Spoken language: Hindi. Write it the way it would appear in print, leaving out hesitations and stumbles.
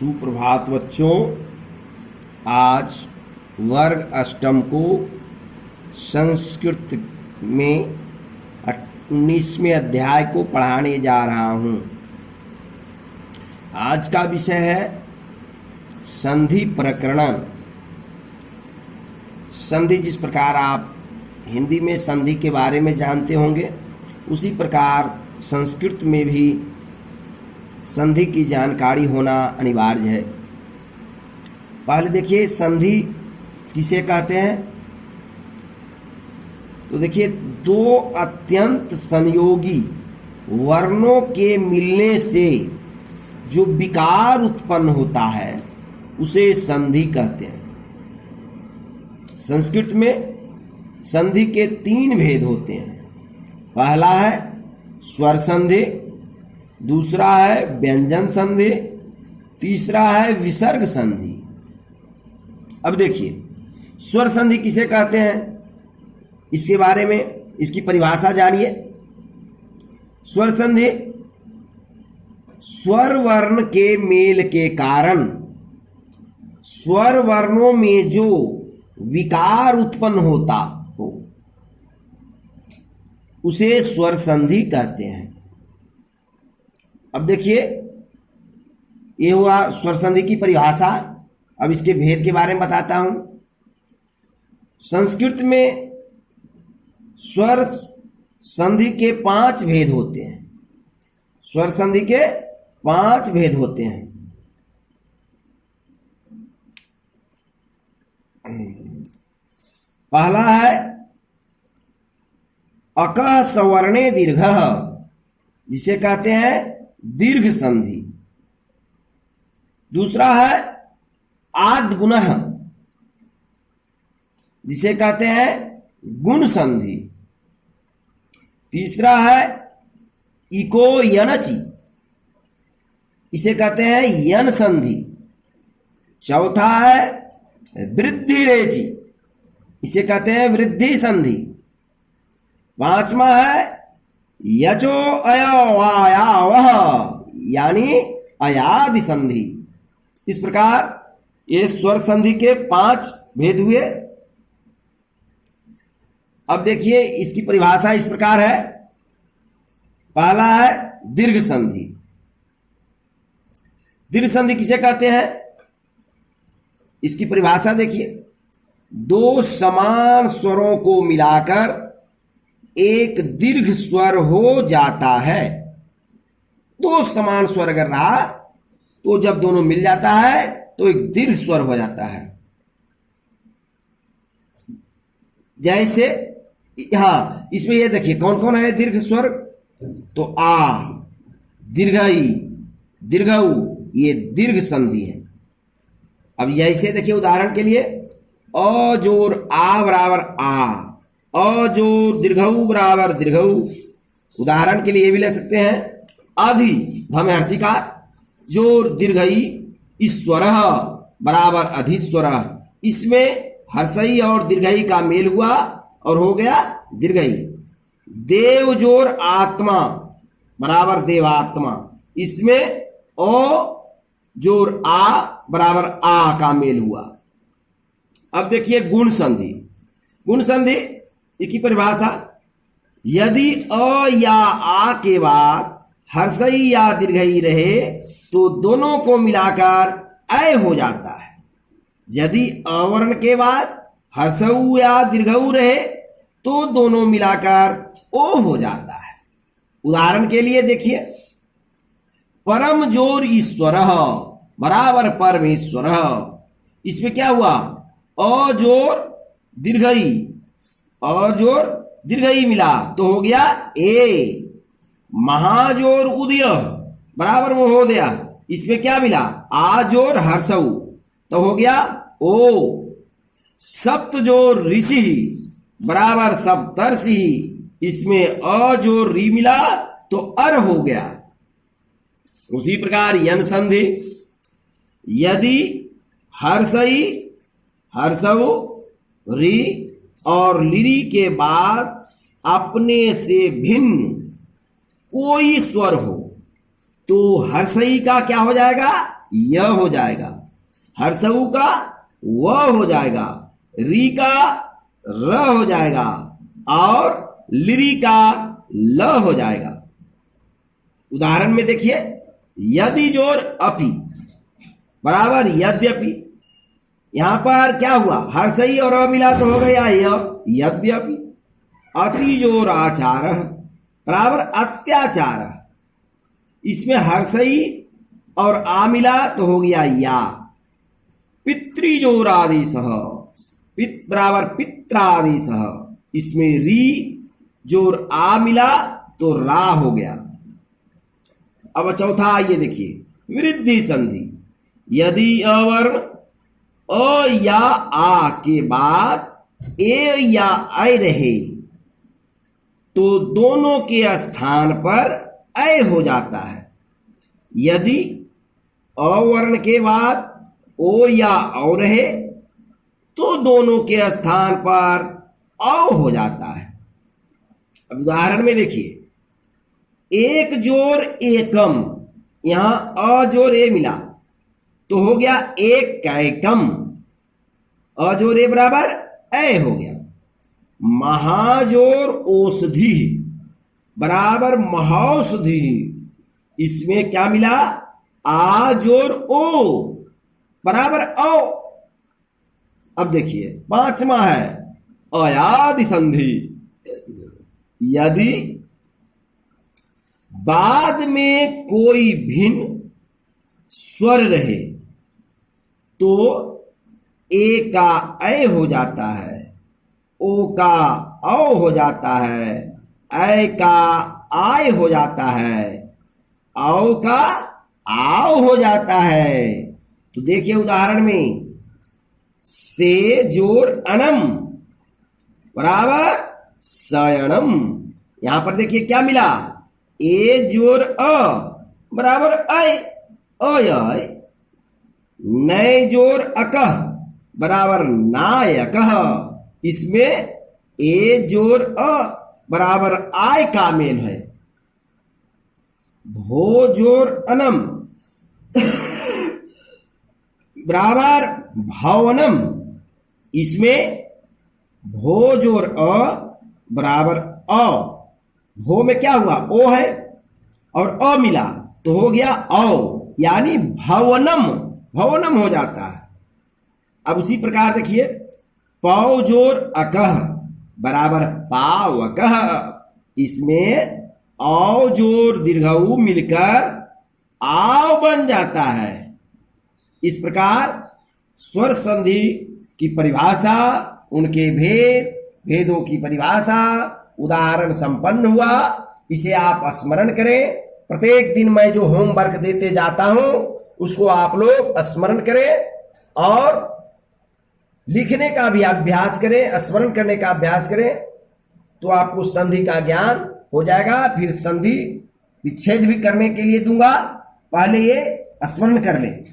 सुप्रभात बच्चों। आज वर्ग अष्टम को संस्कृत में 19वें अध्याय को पढ़ाने जा रहा हूं। आज का विषय है संधि प्रकरण। संधि जिस प्रकार आप हिंदी में संधि के बारे में जानते होंगे, उसी प्रकार संस्कृत में भी संधि की जानकारी होना अनिवार्य है। पहले देखिए संधि किसे कहते हैं। तो देखिए, दो अत्यंत संयोगी वर्णों के मिलने से जो विकार उत्पन्न होता है उसे संधि कहते हैं। संस्कृत में संधि के 3 भेद होते हैं। पहला है स्वर संधि, दूसरा है व्यंजन संधि, तीसरा है विसर्ग संधि। अब देखिए, स्वर संधि किसे कहते हैं, इसके बारे में इसकी परिभाषा जानिए। स्वर संधि स्वर वर्ण के मेल के कारण स्वर वर्णों में जो विकार उत्पन्न होता हो उसे स्वर संधि कहते हैं। अब देखिए, ये हुआ स्वर संधि की परिभाषा। अब इसके भेद के बारे में बताता हूं। संस्कृत में स्वर संधि के 5 भेद होते हैं। स्वर संधि के 5 भेद होते हैं। पहला है अकः सवर्णे दीर्घः, जिसे कहते हैं दीर्घ संधि। दूसरा है आद् गुणः, जिसे कहते हैं गुण संधि। तीसरा है इको यनचि, इसे कहते हैं यन संधि। चौथा है वृद्धि रेचि, इसे कहते हैं वृद्धि संधि। पांचवा है यचो अयवायावः, यानी अयादि संधि। इस प्रकार ये स्वर संधि के 5 भेद हुए। अब देखिए, इसकी परिभाषा इस प्रकार है। पहला है दीर्घ संधि। दीर्घ संधि किसे कहते हैं, इसकी परिभाषा देखिए। 2 समान स्वरों को मिलाकर एक दीर्घ स्वर हो जाता है। 2 समान स्वर अगर रहा तो जब दोनों मिल जाता है तो एक दीर्घ स्वर हो जाता है। जैसे हाँ, इसमें ये देखिए कौन कौन है दीर्घ स्वर। तो आ, दीर्घई, दीर्घऊ, ये दीर्घ संधि है। अब जैसे देखिए, उदाहरण के लिए अ जोर आ बराबर आ, अ जोर दीर्घऊ बराबर दीर्घऊ। उदाहरण के लिए ये भी ले सकते हैं अधि भम हर्षिकार जोर दीर्घई ईश्वर बराबर अधिस्वर। इसमें हर्षई और दीर्घई का मेल हुआ और हो गया दीर्घई। देव जोर आत्मा बराबर देवात्मा, इसमें ओ जोर आ बराबर आ का मेल हुआ। अब देखिए गुण संधि। गुण संधि की परिभाषा, यदि अ या आ के बाद हर्षई या दीर्घई रहे तो दोनों को मिलाकर अय हो जाता है। यदि अवर्ण के बाद हर्षऊ या दीर्घऊ रहे तो दोनों मिलाकर ओ हो जाता है। उदाहरण के लिए देखिए, परम जोर ईश्वर बराबर परमेश्वर। इसमें क्या हुआ, अ जोर दीर्घई, अ जोर दीर्घई मिला तो हो गया ए। महाजोर उदय बराबर महोदया, इसमें क्या मिला, आ जोर हर्षऊ तो हो गया ओ। सप्त जोर ऋषि बराबर सप्तर्षि, इसमें अ जोर री मिला तो अर हो गया। उसी प्रकार यन संधि, यदि हर्षई, हर्षऊ, री और लिरी के बाद अपने से भिन्न कोई स्वर हो तो हर्षई का क्या हो जाएगा, य हो जाएगा, हर्षऊ का व हो जाएगा, री का र हो जाएगा और लिरी का ल हो जाएगा। उदाहरण में देखिए, यदि जोर अपि बराबर यद्यपि। यहां पर क्या हुआ, हर्षई और अ मिला तो हो गया यद्यपि। अति जोर आचार बराबर अत्याचार। इसमें हर्षई और आ मिला तो हो गया या। पितृजोरादेश, पित बराबर पित्रादेश। इसमें री जोर आ मिला तो रा हो गया। अब चौथा आइए देखिए, वृद्धि संधि। यदि अवर्ण अ या आ के बाद ए या ऐ रहे तो दोनों के स्थान पर ऐ हो जाता है। यदि अवर्ण के बाद ओ या औ रहे तो दोनों के स्थान पर औ हो जाता है। अब उदाहरण में देखिए, एक जोर एकम, यहां अ जोर ए मिला तो हो गया एक कैकम। अ जोर ए बराबर ए हो गया। महाजोर औषधि बराबर महौषधि। इसमें क्या मिला, आ जोर ओ बराबर औ। अब देखिए पांचवा है अयादि संधि। यदि बाद में कोई भिन्न स्वर रहे तो ए का ऐ हो जाता है, ओ का औ हो जाता है, ऐ का आय हो जाता है, औ का आओ हो जाता है। तो देखिए उदाहरण में, से जोर अनम बराबर शयनम। यहां पर देखिए क्या मिला, ए जोर अ बराबर ऐ अय। नय जोर अकह बराबर नायकह। इसमें ए जोर अ बराबर आय का मेल है। भो जोर अनम बराबर भवनम। इसमें भो जोर अ बराबर अ। भो में क्या हुआ, ओ है और अ मिला तो हो गया औ, यानी भवनम, भवनम हो जाता है। अब उसी प्रकार देखिए, पौ जोर अकह बराबर पावकह। इसमें औ जोर दीर्घऊ मिलकर आव बन जाता है। इस प्रकार स्वर संधि की परिभाषा, उनके भेदों की परिभाषा, उदाहरण संपन्न हुआ। इसे आप स्मरण करें। प्रत्येक दिन मैं जो होमवर्क देते जाता हूं उसको आप लोग स्मरण करें और लिखने का भी अभ्यास करें, स्मरण करने का अभ्यास करें, तो आपको संधि का ज्ञान हो जाएगा। फिर संधि विच्छेद भी करने के लिए दूंगा, पहले ये स्मरण कर लें।